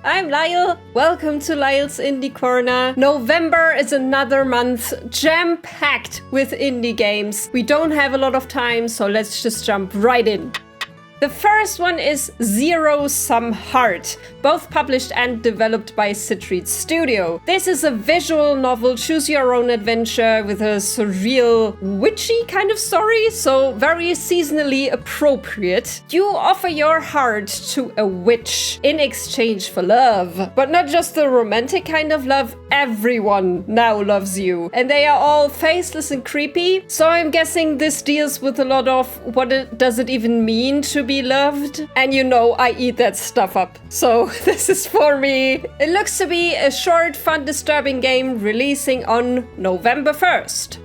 I'm Lile. Welcome to Lile's Indie Corner. November is another month jam-packed with indie games. We don't have a lot of time, so let's just jump right in. The first one is Zero Sum Heart, both published and developed by Citrus Studio. This is a visual novel, choose your own adventure with a surreal, witchy kind of story, so very seasonally appropriate. You offer your heart to a witch in exchange for love. But not just the romantic kind of love, everyone now loves you. And they are all faceless and creepy, so I'm guessing this deals with a lot of does it even mean to be loved? And you know I eat that stuff up, so this is for me. It looks to be a short, fun, disturbing game releasing on November 1st.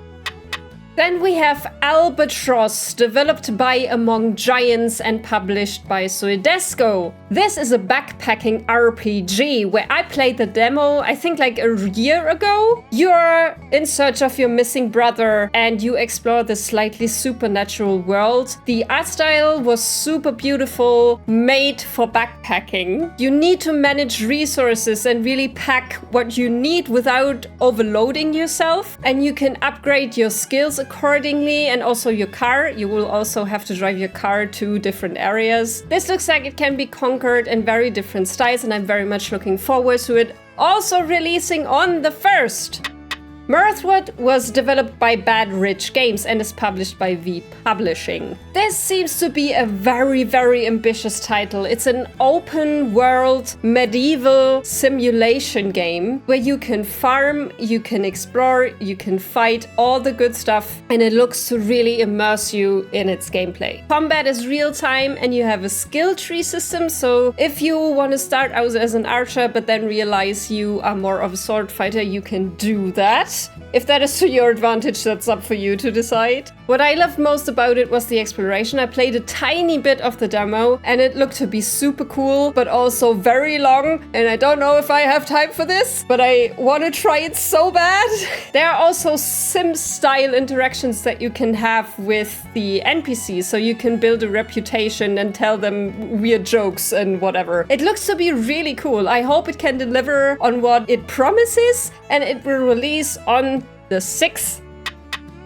Then we have Albatroz, developed by Among Giants and published by Suedesco. This is a backpacking RPG where I played the demo, I think like a year ago. You're in search of your missing brother and you explore this slightly supernatural world. The art style was super beautiful, made for backpacking. You need to manage resources and really pack what you need without overloading yourself. And you can upgrade your skills accordingly, and also your car. You will also have to drive your car to different areas. This looks like it can be conquered in very different styles, and I'm very much looking forward to it. Also releasing on the 1st. Mirthwood was developed by Bad Rich Games and is published by V Publishing. This seems to be a very, very ambitious title. It's an open world medieval simulation game where you can farm, you can explore, you can fight, all the good stuff, and it looks to really immerse you in its gameplay. Combat is real time and you have a skill tree system, so if you want to start out as an archer but then realize you are more of a sword fighter, you can do that. If that is to your advantage, that's up for you to decide. What I loved most about it was the exploration. I played a tiny bit of the demo and it looked to be super cool, but also very long. And I don't know if I have time for this, but I want to try it so bad. There are also sim-style interactions that you can have with the NPCs, so you can build a reputation and tell them weird jokes and whatever. It looks to be really cool. I hope it can deliver on what it promises, and it will release on the 6th.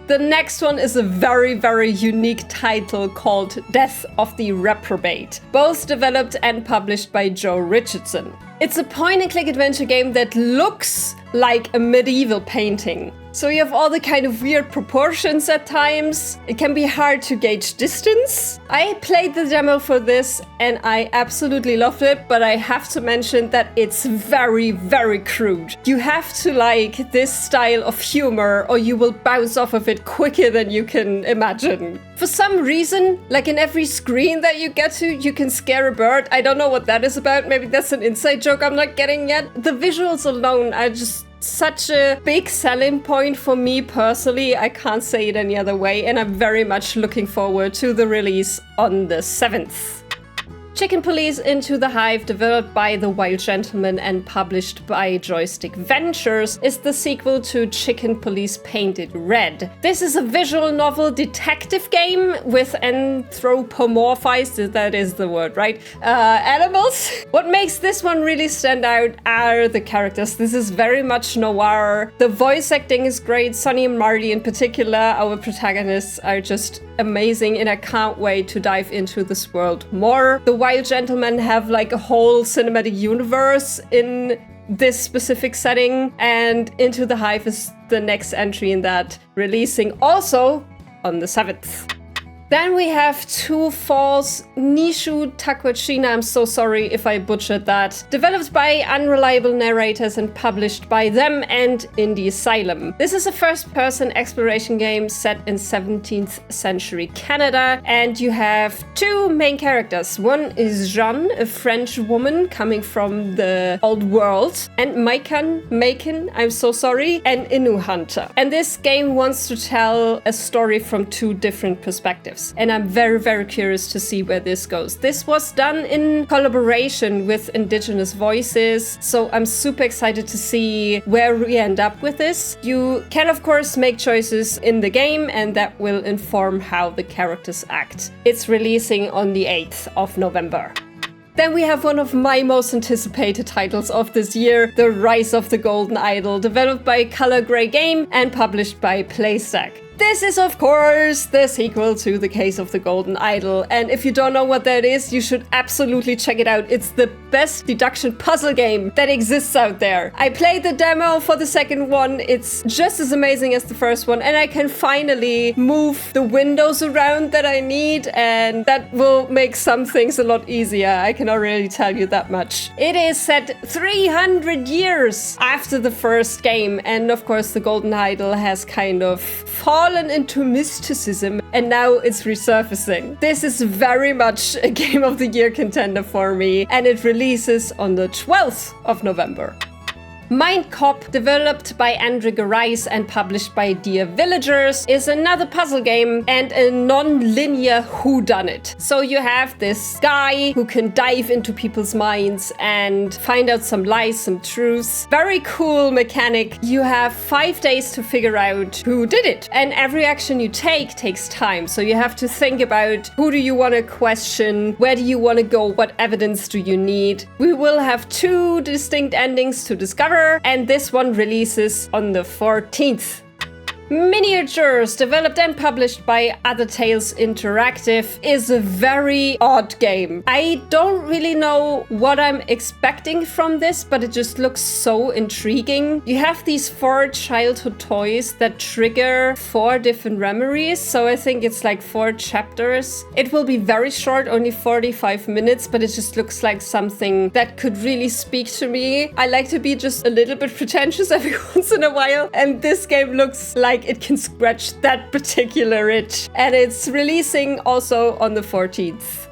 The next one is a very, very unique title called Death of the Reprobate, both developed and published by Joe Richardson. It's a point-and-click adventure game that looks like a medieval painting. So you have all the kind of weird proportions at times. It can be hard to gauge distance. I played the demo for this and I absolutely loved it, but I have to mention that it's very, very crude. You have to like this style of humor or you will bounce off of it quicker than you can imagine. For some reason, like in every screen that you get to, you can scare a bird. I don't know what that is about. Maybe that's an inside joke I'm not getting yet. The visuals alone are just such a big selling point for me personally. I can't say it any other way, and I'm very much looking forward to the release on the 7th. Chicken Police Into the Hive, developed by The Wild Gentleman and published by Joystick Ventures, is the sequel to Chicken Police Painted Red. This is a visual novel detective game with anthropomorphized, that is the word, right? Animals. What makes this one really stand out are the characters. This is very much noir. The voice acting is great. Sonny and Marty in particular, our protagonists, are just amazing, and I can't wait to dive into this world more. The Wild Gentlemen have like a whole cinematic universe in this specific setting, and Into the Hive is the next entry in that, releasing also on the 7th. Then we have Two Falls, Niku, Takuatshina, I'm so sorry if I butchered that. Developed by unreliable narrators and published by them and Indie Asylum. This is a first-person exploration game set in 17th century Canada, and you have two main characters. One is Jeanne, a French woman coming from the old world, and Macon, I'm so sorry, an Innu hunter. And this game wants to tell a story from two different perspectives. And I'm very, very curious to see where this goes. This was done in collaboration with Indigenous voices, so I'm super excited to see where we end up with this. You can, of course, make choices in the game, and that will inform how the characters act. It's releasing on the 8th of November. Then we have one of my most anticipated titles of this year, The Rise of the Golden Idol, developed by Color Grey Game and published by Playstack. This is, of course, the sequel to The Case of the Golden Idol, and if you don't know what that is, you should absolutely check it out. It's the best deduction puzzle game that exists out there. I played the demo for the second one. It's just as amazing as the first one, and I can finally move the windows around that I need, and that will make some things a lot easier. I can already tell you that much. It is set 300 years after the first game, and of course the Golden Idol has kind of fallen into mysticism, and now it's resurfacing. This is very much a Game of the Year contender for me, and it releases on the 12th of November. Mindcop, developed by Andre Gerais and published by Dear Villagers, is another puzzle game and a non-linear whodunit. So you have this guy who can dive into people's minds and find out some lies, some truths. Very cool mechanic. You have 5 days to figure out who did it. And every action you take takes time. So you have to think about who do you want to question, where do you want to go, what evidence do you need. We will have 2 distinct endings to discover, and this one releases on the 14th. Miniatures, developed and published by Other Tales Interactive, is a very odd game. I don't really know what I'm expecting from this, but it just looks so intriguing. You have these 4 childhood toys that trigger 4 different memories, so I think it's like 4 chapters. It will be very short, only 45 minutes, but it just looks like something that could really speak to me. I like to be just a little bit pretentious every once in a while, and this game looks like it can scratch that particular itch. And it's releasing also on the 14th.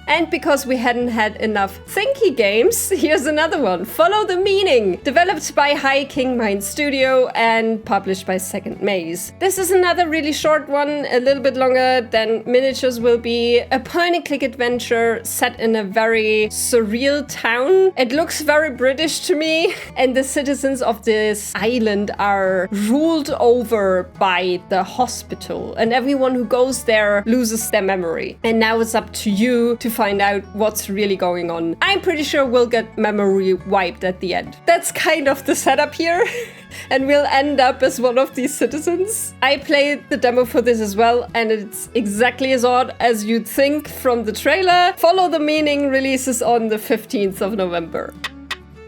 And because we hadn't had enough thinky games, here's another one, Follow the Meaning, developed by High King Mind Studio and published by Second Maze. This is another really short one, a little bit longer than Miniatures will be, a point-and-click adventure set in a very surreal town. It looks very British to me, and the citizens of this island are ruled over by the hospital, and everyone who goes there loses their memory. And now it's up to you to find out what's really going on. I'm pretty sure we'll get memory wiped at the end. That's kind of the setup here. And we'll end up as one of these citizens. I played the demo for this as well, and it's exactly as odd as you'd think from the trailer. Follow the Meaning releases on the 15th of November.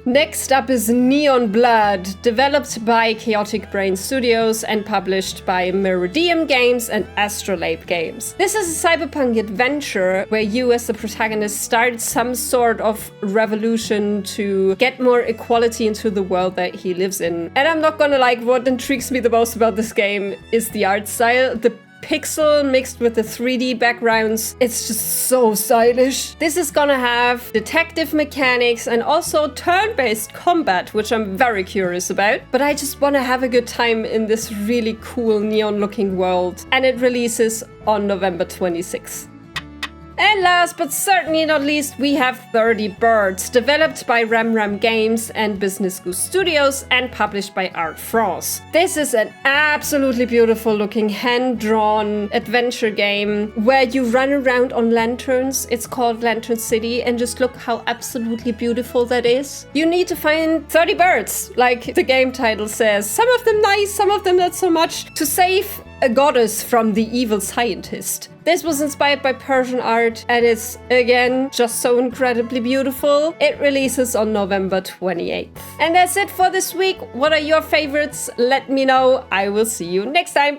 Next up is Neon Blood, developed by Chaotic Brain Studios and published by Meridian Games and Astrolabe Games. This is a cyberpunk adventure where you as the protagonist start some sort of revolution to get more equality into the world that he lives in. And I'm not gonna lie, what intrigues me the most about this game is the art style. The pixel mixed with the 3D backgrounds. It's just so stylish. This is gonna have detective mechanics and also turn-based combat, which I'm very curious about. But I just want to have a good time in this really cool neon-looking world. And it releases on November 26th. And last but certainly not least, we have 30 Birds, developed by Ram Games and Business Goose Studios and published by Art France. This is an absolutely beautiful looking hand-drawn adventure game where you run around on lanterns. It's called Lantern City, and just look how absolutely beautiful that is. You need to find 30 birds, like the game title says. Some of them nice, some of them not so much, to save a goddess from the evil scientist. This was inspired by Persian art, and it's, again, just so incredibly beautiful. It releases on November 28th. And that's it for this week. What are your favorites? Let me know. I will see you next time.